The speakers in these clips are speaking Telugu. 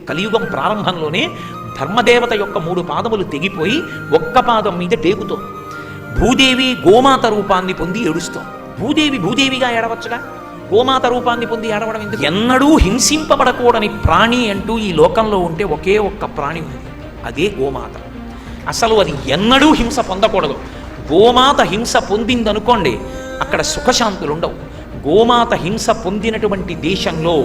కలియుగం ప్రారంభంలోనే ధర్మదేవత యొక్క 3 పాదములు తెగిపోయి ఒక్క పాదం మీద టేకుతోంది. భూదేవి గోమాత రూపాన్ని పొంది ఏడుస్తోంది. భూదేవిగా ఏడవచ్చుగా, గోమాత రూపాన్ని పొంది ఏడవడం ఎందుకు? ఎన్నడూ హింసింపబడకూడని ప్రాణి అంటూ ఈ లోకంలో ఉంటే ఒకే ఒక్క ప్రాణి ఉంది, అదే గోమాత. అసలు అది ఎన్నడూ హింస పొందకూడదు. గోమాత హింస పొందిందనుకోండి, అక్కడ సుఖశాంతులు ఉండవు. గోమాత హింస పొందినటువంటి దేశంలో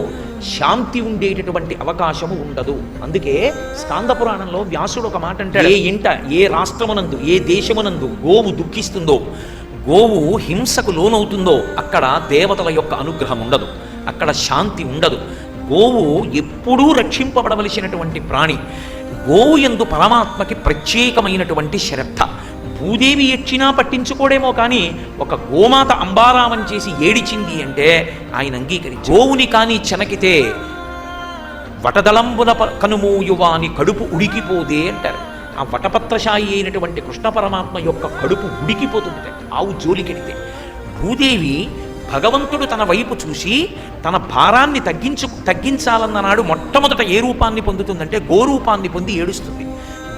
శాంతి ఉండేటటువంటి అవకాశము ఉండదు. అందుకే స్కాంద పురాణంలో వ్యాసుడు ఒక మాట అంటాడు, ఏ ఇంట, ఏ రాష్ట్రమునందు, ఏ దేశమునందు గోవు దుఃఖిస్తుందో, గోవు హింసకు లోనవుతుందో అక్కడ దేవతల యొక్క అనుగ్రహం ఉండదు, అక్కడ శాంతి ఉండదు. గోవు ఎప్పుడూ రక్షింపబడవలసినటువంటి ప్రాణి. గోవు యందు పరమాత్మకి ప్రత్యేకమైనటువంటి శ్రద్ధ. భూదేవి ఎచ్చినా పట్టించుకోడేమో కానీ ఒక గోమాత అంబారామం చేసి ఏడిచింది అంటే ఆయన అంగీకరించి. గోవుని కానీ చెనకితే వటదళంబున కనుమూయువాని కడుపు ఉడికిపోదే అంటారు. ఆ వటపత్రశాయి అయినటువంటి కృష్ణ పరమాత్మ యొక్క కడుపు ఉడికిపోతుంది ఆవు జోలికెడితే. భూదేవి భగవంతుడు తన వైపు చూసి తన భారాన్ని తగ్గించాలన్ననాడు మొట్టమొదట ఏ రూపాన్ని పొందుతుందంటే గోరూపాన్ని పొంది ఏడుస్తుంది.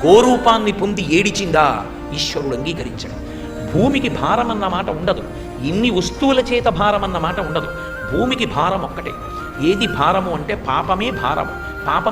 గోరూపాన్ని పొంది ఏడిచిందా ఈశ్వరుడు అంగీకరించడు. భూమికి భారం అన్న మాట ఉండదు, ఇన్ని వస్తువుల చేత భారం అన్న మాట ఉండదు. భూమికి భారం ఒక్కటే. ఏది భారము అంటే పాపమే భారము. పాపం